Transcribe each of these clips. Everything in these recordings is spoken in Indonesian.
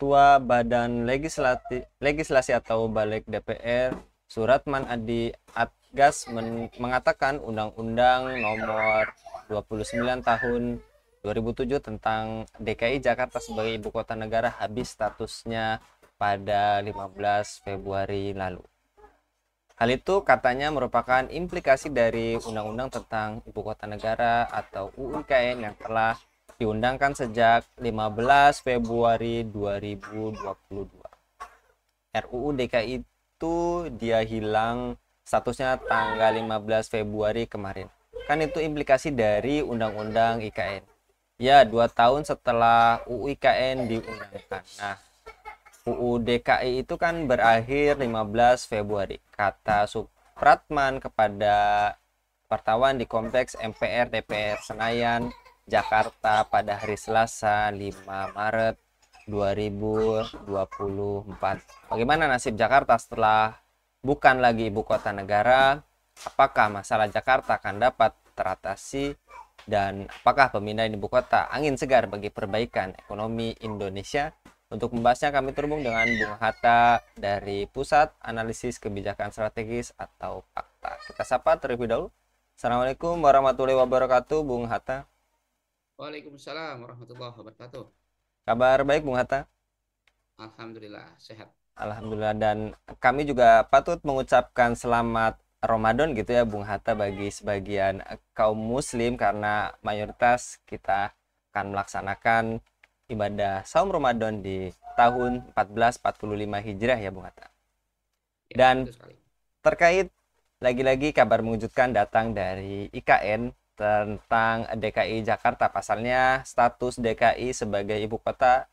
Ketua Badan Legislasi atau Balik DPR, Suratman Adi Atgas mengatakan Undang-Undang Nomor 29 Tahun 2007 tentang DKI Jakarta sebagai ibu kota negara habis statusnya pada 15 Februari lalu. Hal itu katanya merupakan implikasi dari Undang-Undang tentang Ibu Kota Negara atau UU IKN yang telah diundangkan sejak 15 Februari 2022. RUU DKI itu dia hilang statusnya tanggal 15 Februari kemarin. Kan itu implikasi dari Undang-Undang IKN. Ya, 2 tahun setelah UU IKN diundangkan. Nah, UU DKI itu kan berakhir 15 Februari, kata Supratman kepada wartawan di Kompleks MPR DPR Senayan, Jakarta pada hari Selasa 5 Maret 2024. Bagaimana nasib Jakarta setelah bukan lagi ibu kota negara? Apakah masalah Jakarta akan dapat teratasi? Dan apakah pemindahan ibu kota angin segar bagi perbaikan ekonomi Indonesia? Untuk membahasnya kami terhubung dengan Bung Hatta dari Pusat Analisis Kebijakan Strategis atau PAKTA. Kita sapa terlebih dahulu. Assalamualaikum warahmatullahi wabarakatuh, Bung Hatta. Waalaikumsalam warahmatullahi wabarakatuh. Kabar baik, Bung Hatta? Alhamdulillah sehat. Alhamdulillah, dan kami juga patut mengucapkan selamat Ramadan gitu ya, Bung Hatta, bagi sebagian kaum muslim karena mayoritas kita akan melaksanakan ibadah saum Ramadan di tahun 1445 Hijriah ya, Bung Hatta. Ya, Dan betul sekali. terkait lagi-lagi kabar mengejutkan datang dari IKN tentang DKI Jakarta. Pasalnya status DKI sebagai ibu kota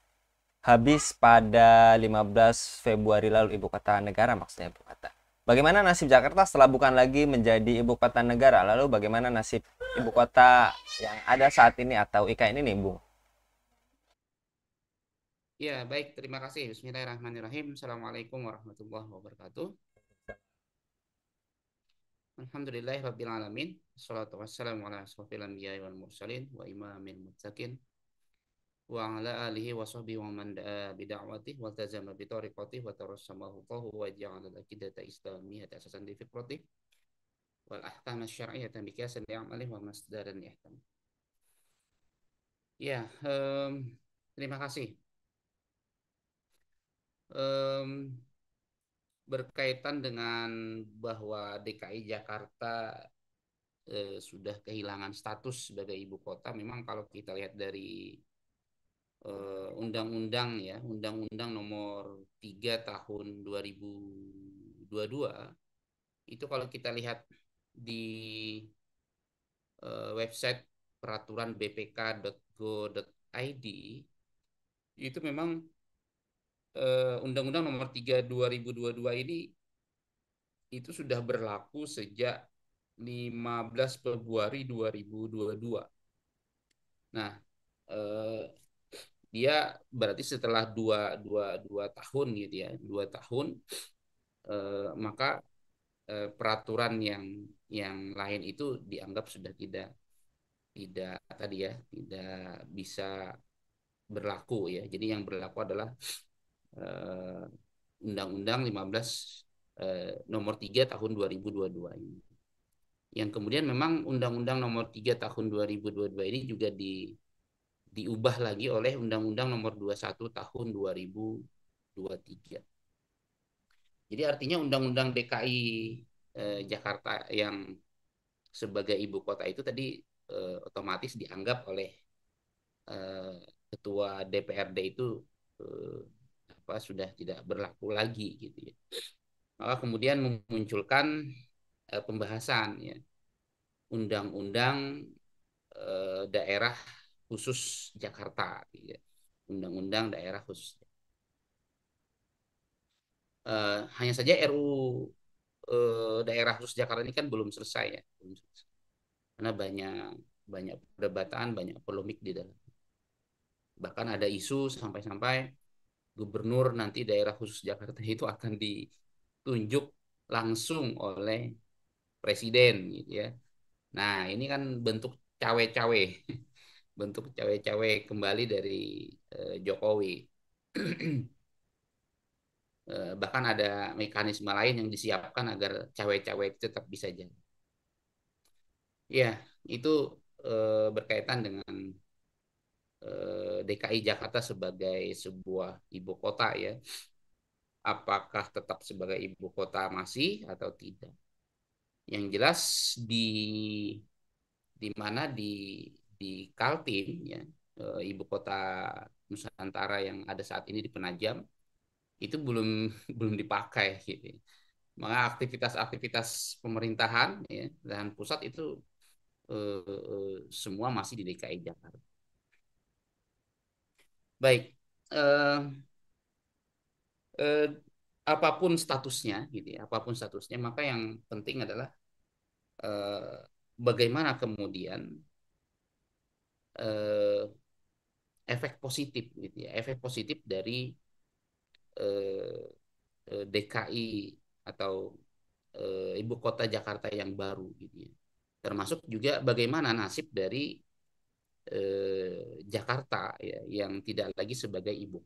habis pada 15 Februari lalu, ibu kota negara maksudnya, ibu kota. Bagaimana nasib Jakarta setelah bukan lagi menjadi ibu kota negara? Lalu bagaimana nasib ibu kota yang ada saat ini atau IKN ini, Bung? Ya, baik. Terima kasih. Bismillahirrahmanirrahim. Assalamualaikum warahmatullahi wabarakatuh. Alhamdulillahirabbil alamin. Wassalatu wassalamu ala asrofil anbiya'i wal mursalin wa imamil muttaqin wa ala alihi wa sahbihi wa man da'a bida'watih wa tazama bi tariqatih wa tarassama huquhu wa ja'ala al-aqidata islamiyata asasan li fiqratih wal ahkam asy-syar'iyyata miqyasan li'amalih wa masdaran ihtam. Ya, terima kasih. Em, Berkaitan dengan bahwa DKI Jakarta sudah kehilangan status sebagai ibu kota, memang kalau kita lihat dari undang-undang ya, Undang-Undang Nomor 3 Tahun 2022, itu kalau kita lihat di website peraturan bpk.go.id, itu memang Undang-Undang Nomor 3 2022 ini itu sudah berlaku sejak 15 Februari 2022. Nah, eh, dia berarti setelah dua tahun gitu ya, 2 tahun, maka peraturan yang lain itu dianggap sudah tidak tidak tadi ya, tidak bisa berlaku ya. Jadi yang berlaku adalah eh, Undang-Undang 15 Nomor 3 Tahun 2022 ini. Yang kemudian memang Undang-Undang Nomor 3 Tahun 2022 ini juga diubah lagi oleh Undang-Undang Nomor 21 Tahun 2023. Jadi artinya Undang-Undang DKI Jakarta yang sebagai ibu kota itu tadi otomatis dianggap oleh eh, Ketua DPRD itu eh, sudah tidak berlaku lagi gitu ya. Maka kemudian memunculkan pembahasan ya undang-undang daerah khusus Jakarta gitu ya. Undang-undang daerah khusus. Hanya saja RUU daerah khusus Jakarta ini kan belum selesai ya, belum selesai. Karena banyak banyak perdebatan, banyak polemik di dalam. Bahkan ada isu sampai-sampai gubernur nanti daerah khusus Jakarta itu akan ditunjuk langsung oleh presiden gitu ya. Nah, ini kan bentuk cawe-cawe, bentuk cawe-cawe kembali dari Jokowi. Bahkan ada mekanisme lain yang disiapkan agar cawe-cawe itu tetap bisa jalan. Ya, itu berkaitan dengan DKI Jakarta sebagai sebuah ibu kota ya. Apakah tetap sebagai ibu kota masih atau tidak? Yang jelas di di Kaltim ya, ibu kota Nusantara yang ada saat ini di Penajam itu belum belum dipakai gitu. Maka aktivitas-aktivitas pemerintahan ya dan pusat itu semua masih di DKI Jakarta. Baik, eh, eh, apapun statusnya gitu ya, apapun statusnya, maka yang penting adalah eh, bagaimana kemudian eh, efek positif gitu ya, efek positif dari eh, DKI atau ibu kota Jakarta yang baru gitu ya. Termasuk juga bagaimana nasib dari Jakarta ya yang tidak lagi sebagai ibu.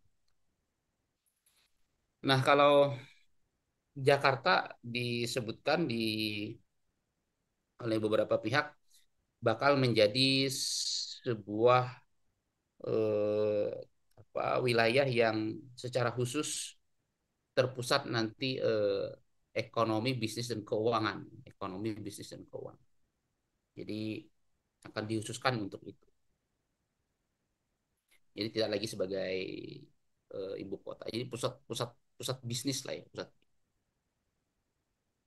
Nah, kalau Jakarta disebutkan oleh beberapa pihak bakal menjadi sebuah eh, wilayah yang secara khusus terpusat nanti ekonomi, bisnis dan keuangan, ekonomi, bisnis dan keuangan. Jadi akan dihususkan untuk itu. Jadi tidak lagi sebagai ibu kota. Jadi pusat pusat pusat bisnis lah ya, pusat.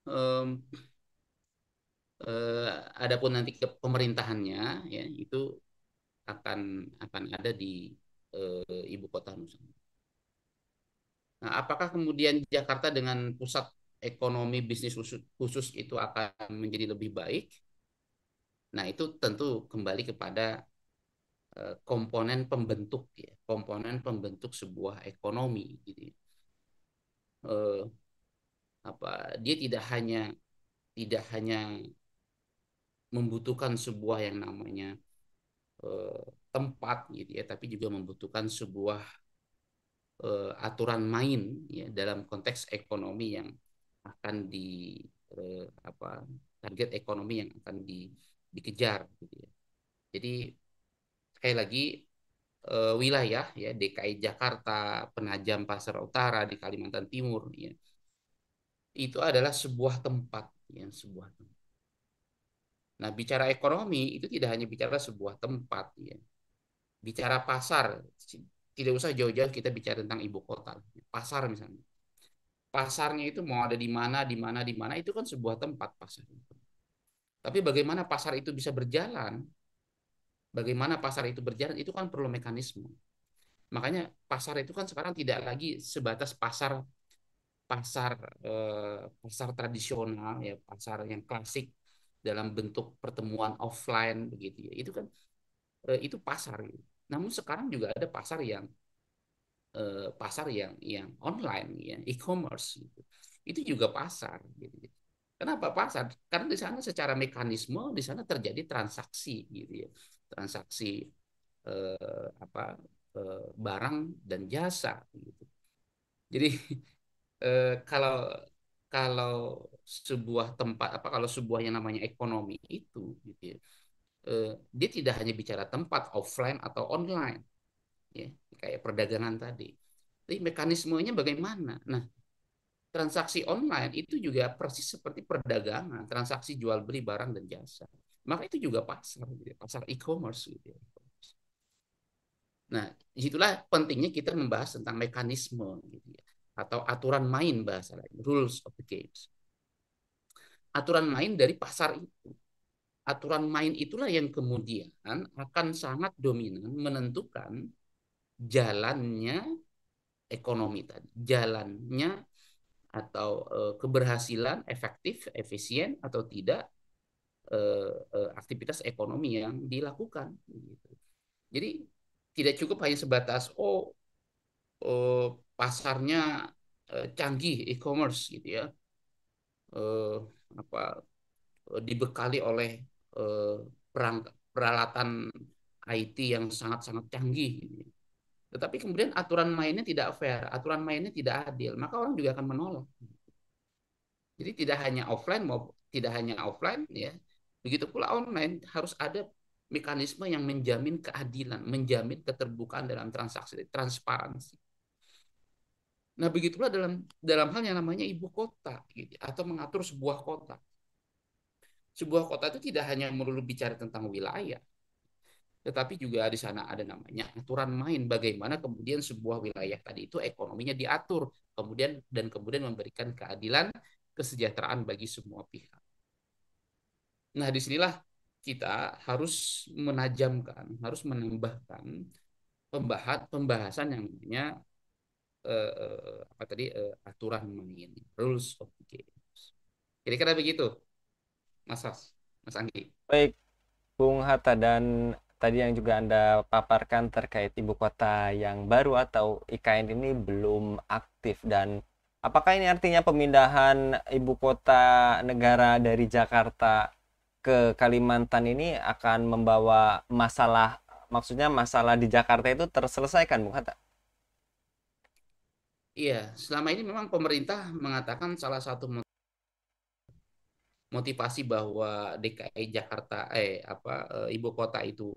Em, Adapun nanti ke pemerintahannya ya itu akan akan ada di ibu kota Nusantara. Nah, apakah kemudian Jakarta dengan pusat ekonomi bisnis khusus itu akan menjadi lebih baik? Nah, itu tentu kembali kepada komponen pembentuk ya, komponen pembentuk sebuah ekonomi gitu ya. Eh, Dia tidak hanya membutuhkan sebuah yang namanya tempat gitu ya, tapi juga membutuhkan sebuah aturan main ya dalam konteks ekonomi yang akan target ekonomi yang akan dikejar gitu ya. Jadi sekali lagi wilayah ya DKI Jakarta, Penajam Pasar Utara di Kalimantan Timur ya itu adalah sebuah tempat ya sebuah tempat. Nah, bicara ekonomi itu tidak hanya bicara sebuah tempat ya. Bicara pasar tidak usah jauh-jauh kita bicara tentang ibu kota. Pasar misalnya. Pasarnya itu mau ada di mana, di mana, di mana itu kan sebuah tempat pasar. Tapi bagaimana pasar itu bisa berjalan? Bagaimana pasar itu berjalan itu kan perlu mekanisme. Makanya pasar itu kan sekarang tidak lagi sebatas pasar pasar pasar tradisional ya, pasar yang klasik dalam bentuk pertemuan offline begitu ya. Itu kan itu pasar gitu. Namun sekarang juga ada pasar yang online ya, e-commerce gitu. Itu juga pasar gitu. Kenapa pasar? Karena di sana secara mekanisme di sana terjadi transaksi gitu ya. Transaksi barang dan jasa gitu. Jadi kalau kalau sebuah tempat kalau sebuah yang namanya ekonomi itu gitu ya, dia tidak hanya bicara tempat offline atau online ya kayak perdagangan tadi. Tapi mekanismenya bagaimana? Nah, transaksi online itu juga persis seperti perdagangan, transaksi jual beli barang dan jasa. Maka itu juga pasar, gitu ya, pasar e-commerce gitu ya. Nah, disitulah pentingnya kita membahas tentang mekanisme gitu ya, atau aturan main bahasa lain, rules of the games. Aturan main dari pasar itu. Aturan main itulah yang kemudian akan sangat dominan menentukan jalannya ekonomi tadi, jalannya atau keberhasilan efektif, efisien atau tidak aktivitas ekonomi yang dilakukan. Gitu. Jadi tidak cukup hanya sebatas oh pasarnya canggih e-commerce gitu ya, eh, apa dibekali oleh peralatan IT yang sangat-sangat canggih. Gitu. Tetapi kemudian aturan mainnya tidak fair, aturan mainnya tidak adil, maka orang juga akan menolak. Jadi tidak hanya offline ya, begitu pula online harus ada mekanisme yang menjamin keadilan, menjamin keterbukaan dalam transaksi, transparansi. Nah, begitulah dalam dalam hal yang namanya ibu kota gitu, atau mengatur sebuah kota. Sebuah kota itu tidak hanya melulu bicara tentang wilayah, tetapi juga di sana ada namanya aturan main bagaimana kemudian sebuah wilayah tadi itu ekonominya diatur, kemudian memberikan keadilan, kesejahteraan bagi semua pihak. Nah, disinilah kita harus menajamkan, harus menambahkan pembahasan yang namanya apa tadi aturan main, rules of the games. Kira-kira begitu, Mas Anggi. Baik, Bung Hatta, dan tadi yang juga Anda paparkan terkait ibu kota yang baru atau IKN ini belum aktif, dan apakah ini artinya pemindahan ibu kota negara dari Jakarta ke Kalimantan ini akan membawa masalah, maksudnya masalah di Jakarta itu terselesaikan, Bung Hatta? Iya, selama ini memang pemerintah mengatakan salah satu motivasi bahwa DKI Jakarta ibu kota itu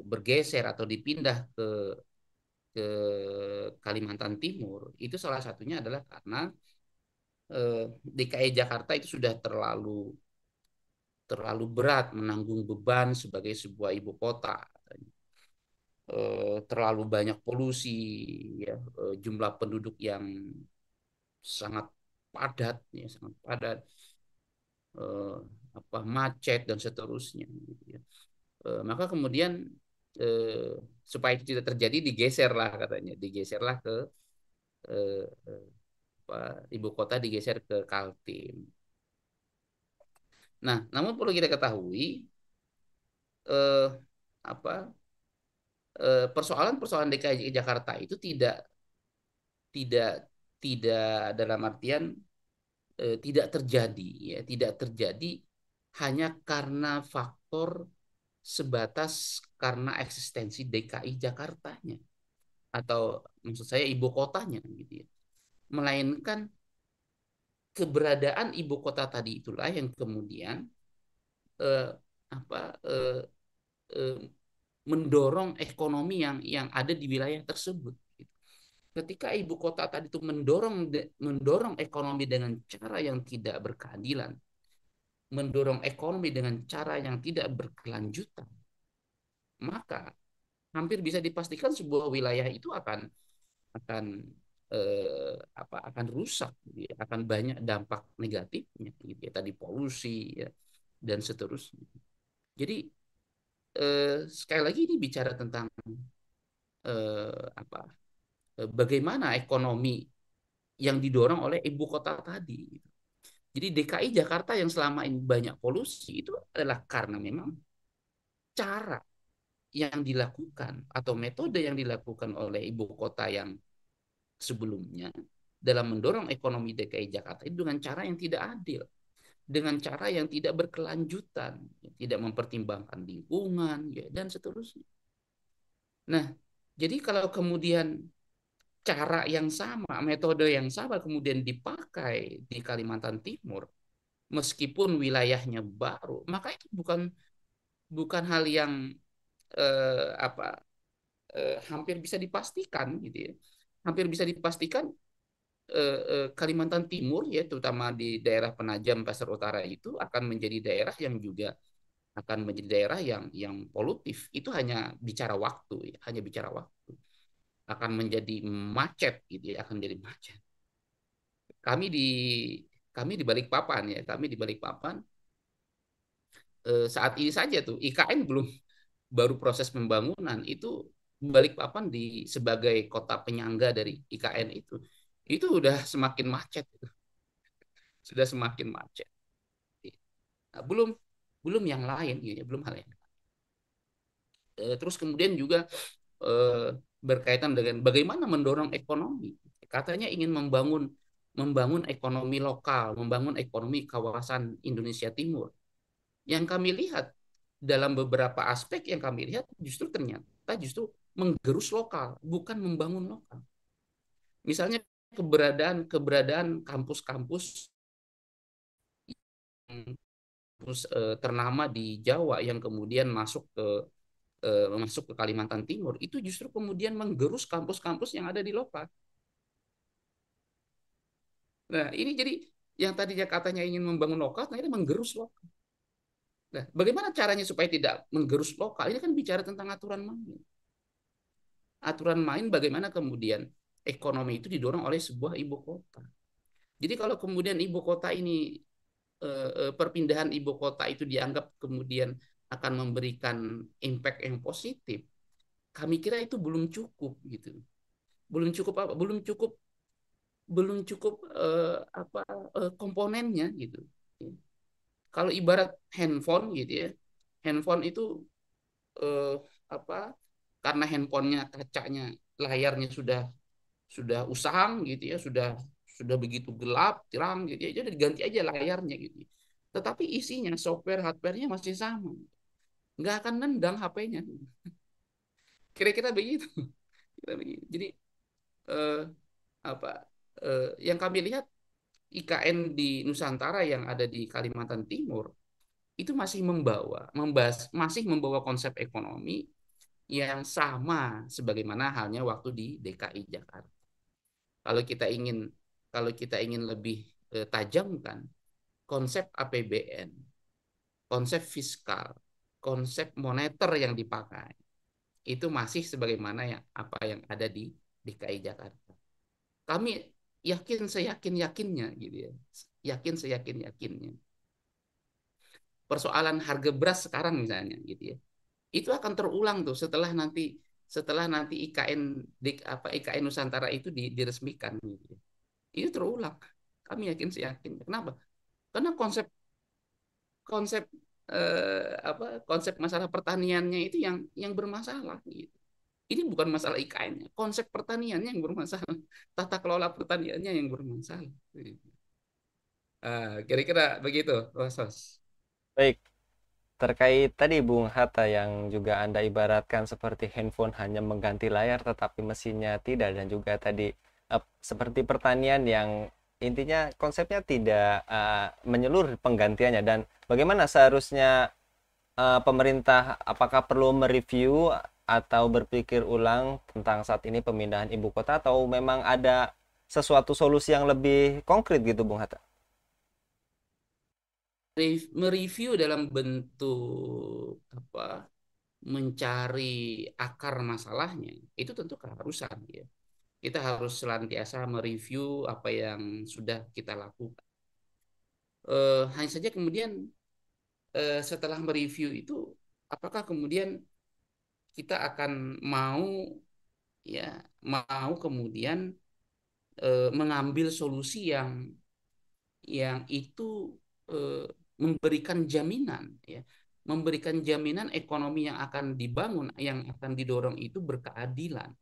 bergeser atau dipindah ke Kalimantan Timur itu salah satunya adalah karena DKI Jakarta itu sudah terlalu terlalu berat menanggung beban sebagai sebuah ibu kota. Terlalu banyak polusi, ya, jumlah penduduk yang sangat padat, ya, sangat padat, eh, macet dan seterusnya. Gitu ya. Maka kemudian eh, supaya itu tidak terjadi digeserlah katanya, digeserlah ke eh, ibu kota digeser ke Kaltim. Nah, namun perlu kita ketahui eh, apa persoalan-persoalan DKI Jakarta itu tidak tidak dalam artian tidak terjadi ya, tidak terjadi hanya karena faktor sebatas karena eksistensi DKI Jakartanya atau maksud saya ibu kotanya gitu ya. Melainkan keberadaan ibu kota tadi itulah yang kemudian eh, apa eh, eh, mendorong ekonomi yang ada di wilayah tersebut. Ketika ibu kota tadi itu mendorong ekonomi dengan cara yang tidak berkeadilan, mendorong ekonomi dengan cara yang tidak berkelanjutan, maka hampir bisa dipastikan sebuah wilayah itu akan akan rusak, gitu ya. Akan banyak dampak negatifnya, gitu ya. Tadi polusi ya, dan seterusnya. Jadi sekali lagi ini bicara tentang apa bagaimana ekonomi yang didorong oleh ibu kota tadi. Jadi DKI Jakarta yang selama ini banyak polusi itu adalah karena memang cara yang dilakukan atau metode yang dilakukan oleh ibu kota yang sebelumnya dalam mendorong ekonomi DKI Jakarta itu dengan cara yang tidak adil, dengan cara yang tidak berkelanjutan, tidak mempertimbangkan lingkungan, ya, dan seterusnya. Nah, jadi kalau kemudian cara yang sama, metode yang sama kemudian dipakai di Kalimantan Timur, meskipun wilayahnya baru, maka itu bukan bukan hal yang hampir bisa dipastikan gitu ya. Hampir bisa dipastikan Kalimantan Timur ya terutama di daerah Penajam Pasir Utara itu akan menjadi daerah yang juga akan menjadi daerah yang polutif. Itu hanya bicara waktu ya, hanya bicara waktu. Akan menjadi macet gitu ya, akan menjadi macet. Kami di kami di Balikpapan ya, kami di Balikpapan saat ini saja tuh IKN belum baru proses pembangunan itu Balikpapan sebagai kota penyangga dari IKN itu udah semakin macet, sudah semakin macet. Nah, belum belum yang lain, gitu ya, belum hal yang. Terus kemudian juga eh, berkaitan dengan bagaimana mendorong ekonomi. Katanya ingin membangun ekonomi lokal, membangun ekonomi kawasan Indonesia Timur. Yang kami lihat dalam beberapa aspek yang kami lihat justru ternyata justru menggerus lokal, bukan membangun lokal. Misalnya keberadaan keberadaan kampus-kampus ternama di Jawa yang kemudian masuk ke Kalimantan Timur itu justru kemudian menggerus kampus-kampus yang ada di lokal. Nah, ini jadi yang tadinya katanya ingin membangun lokal, ternyata menggerus lokal. Nah, bagaimana caranya supaya tidak menggerus lokal? Ini kan bicara tentang aturan main. Aturan main bagaimana kemudian ekonomi itu didorong oleh sebuah ibu kota. Jadi kalau kemudian ibu kota ini perpindahan ibu kota itu dianggap kemudian akan memberikan impact yang positif, kami kira itu belum cukup gitu. Belum cukup apa? Belum cukup apa komponennya gitu. Kalau ibarat handphone gitu ya, handphone itu eh, apa? Karena handphonenya kacanya, layarnya sudah usang gitu ya, sudah begitu gelap, terang gitu ya, jadi diganti aja layarnya gitu. Tetapi isinya, software, hardware-nya masih sama. Nggak akan nendang HP-nya. Kira-kira begitu. Kira begitu. Jadi eh, apa yang kami lihat IKN di Nusantara yang ada di Kalimantan Timur itu masih membawa konsep ekonomi yang sama sebagaimana halnya waktu di DKI Jakarta. Kalau kita ingin kalau kita ingin lebih tajamkan konsep APBN, konsep fiskal, konsep moneter yang dipakai itu masih sebagaimana apa yang ada di DKI Jakarta. Kami yakin seyakin yakinnya gitu ya, yakin seyakin yakinnya. Persoalan harga beras sekarang misalnya gitu ya, itu akan terulang tuh setelah nanti IKN Nusantara itu diresmikan gitu ya. Ini terulang. Kami yakin seyakin. Kenapa? Karena konsep konsep konsep masalah pertaniannya itu yang bermasalah gitu. Ini bukan masalah IKN-nya, konsep pertaniannya yang bermasalah, tata kelola pertaniannya yang bermasalah. Kira-kira begitu, Sos. Baik, terkait tadi Bung Hatta yang juga Anda ibaratkan seperti handphone hanya mengganti layar tetapi mesinnya tidak, dan juga tadi seperti pertanian yang intinya konsepnya tidak menyeluruh penggantiannya, dan bagaimana seharusnya pemerintah apakah perlu mereview atau berpikir ulang tentang saat ini pemindahan ibu kota, atau memang ada sesuatu solusi yang lebih konkret gitu Bung Hatta? Mereview dalam bentuk apa? Mencari akar masalahnya itu tentu keharusan ya. Kita harus senantiasa mereview apa yang sudah kita lakukan. Hanya saja kemudian setelah mereview itu, apakah kemudian kita akan mau kemudian mengambil solusi yang itu eh, memberikan jaminan ya, memberikan jaminan ekonomi yang akan dibangun, yang akan didorong itu berkeadilan.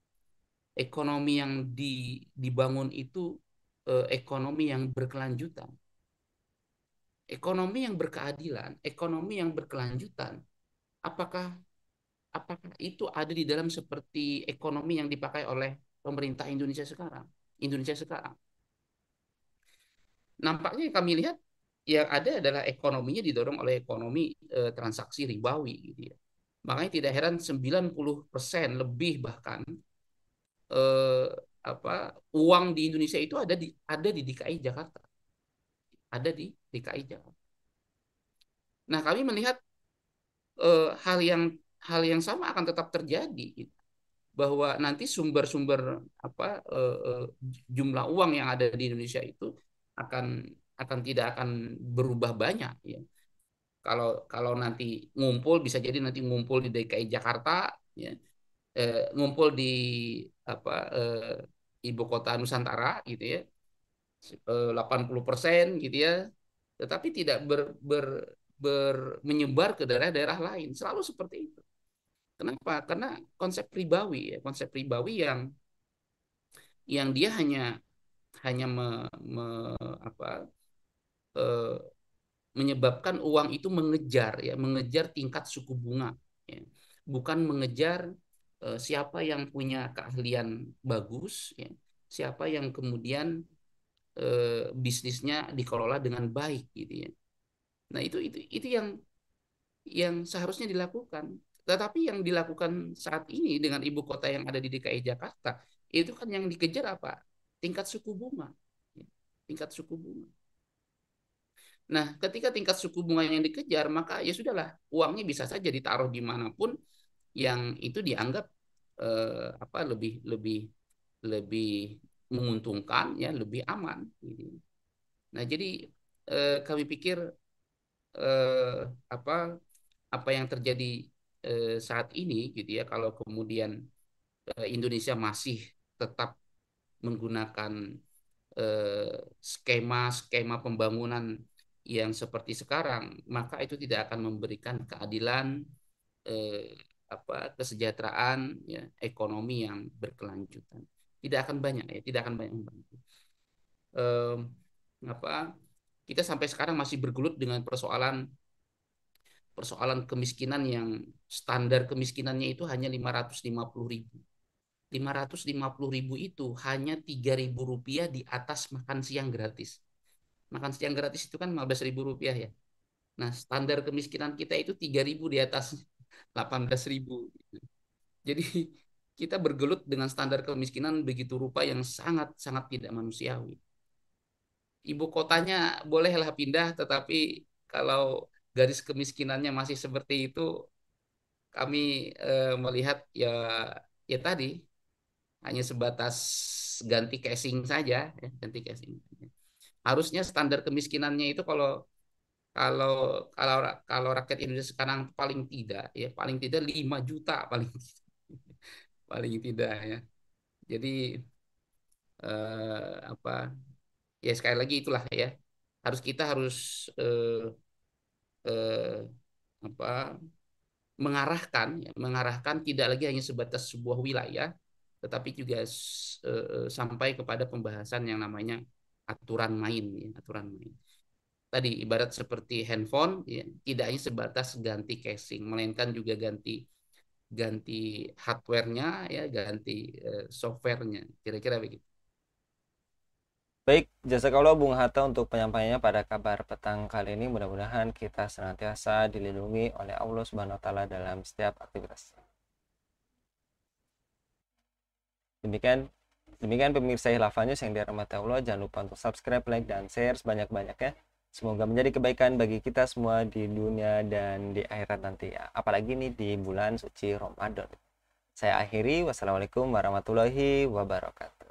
Ekonomi yang dibangun itu ekonomi yang berkelanjutan. Ekonomi yang berkeadilan, ekonomi yang berkelanjutan. Apakah apakah itu ada di dalam seperti ekonomi yang dipakai oleh pemerintah Indonesia sekarang? Indonesia sekarang. Nampaknya yang kami lihat yang ada adalah ekonominya didorong oleh ekonomi transaksi ribawi gitu ya. Makanya tidak heran 90% lebih bahkan eh, apa uang di Indonesia itu ada di DKI Jakarta, ada di DKI Jakarta. Nah, kami melihat hal yang sama akan tetap terjadi gitu. Bahwa nanti sumber-sumber jumlah uang yang ada di Indonesia itu akan akan tidak akan berubah banyak ya. Kalau kalau nanti ngumpul bisa jadi nanti ngumpul di DKI Jakarta ya, ngumpul di apa ibu kota Nusantara gitu ya, 80% gitu ya, tetapi tidak menyebar ke daerah-daerah lain. Selalu seperti itu. Kenapa? Karena konsep ribawi ya, konsep ribawi yang dia hanya hanya apa, eh, menyebabkan uang itu mengejar tingkat suku bunga ya. Bukan mengejar siapa yang punya keahlian bagus, ya, siapa yang kemudian bisnisnya dikelola dengan baik gitu ya. Nah, itu yang seharusnya dilakukan. Tetapi yang dilakukan saat ini dengan ibu kota yang ada di DKI Jakarta, itu kan yang dikejar apa? Tingkat suku bunga. Tingkat suku bunga. Nah, ketika tingkat suku bunga yang dikejar, maka ya sudahlah, uangnya bisa saja ditaruh dimanapun yang itu dianggap lebih lebih lebih menguntungkan, ya, lebih aman. Gitu. Nah, jadi kami pikir eh, apa apa yang terjadi saat ini gitu ya, kalau kemudian Indonesia masih tetap menggunakan skema-skema pembangunan yang seperti sekarang, maka itu tidak akan memberikan keadilan, eh, kesejahteraan, ya, ekonomi yang berkelanjutan. Tidak akan banyak, ya, tidak akan banyak membantu. Eh, apa Kita sampai sekarang masih bergelut dengan persoalan persoalan kemiskinan yang standar kemiskinannya itu hanya 550.000. 550.000 itu hanya 3.000 rupiah di atas makan siang gratis. Makan siang gratis itu kan 15.000 rupiah ya. Nah, standar kemiskinan kita itu 3.000 di atas 18.000. Jadi kita bergelut dengan standar kemiskinan begitu rupa yang sangat-sangat tidak manusiawi. Ibu kotanya bolehlah pindah, tetapi kalau garis kemiskinannya masih seperti itu, kami melihat ya, ya tadi, hanya sebatas ganti casing saja, ya, ganti casing. Harusnya standar kemiskinannya itu kalau kalau kalau kalau rakyat Indonesia sekarang paling tidak, ya, paling tidak 5 juta paling paling tidak, ya. Jadi apa ya, sekali lagi itulah ya. Kita harus eh, apa mengarahkan, ya, mengarahkan tidak lagi hanya sebatas sebuah wilayah, tetapi juga sampai kepada pembahasan yang namanya aturan main, ya, aturan main. Tadi ibarat seperti handphone, ya, tidak hanya sebatas ganti casing, melainkan juga ganti ganti hardware-nya, ya, ganti software-nya. Kira-kira begitu. Baik, jazakallah Bung Hatta untuk penyampaiannya pada kabar petang kali ini. Mudah-mudahan kita senantiasa dilindungi oleh Allah Subhanahu wa taala dalam setiap aktivitas. Demikian demikian pemirsa Hilafah News yang dirahmati Allah. Jangan lupa untuk subscribe, like, dan share sebanyak-banyaknya. Semoga menjadi kebaikan bagi kita semua di dunia dan di akhirat nanti ya. Apalagi nih di bulan suci Ramadan. Saya akhiri. Wassalamualaikum warahmatullahi wabarakatuh.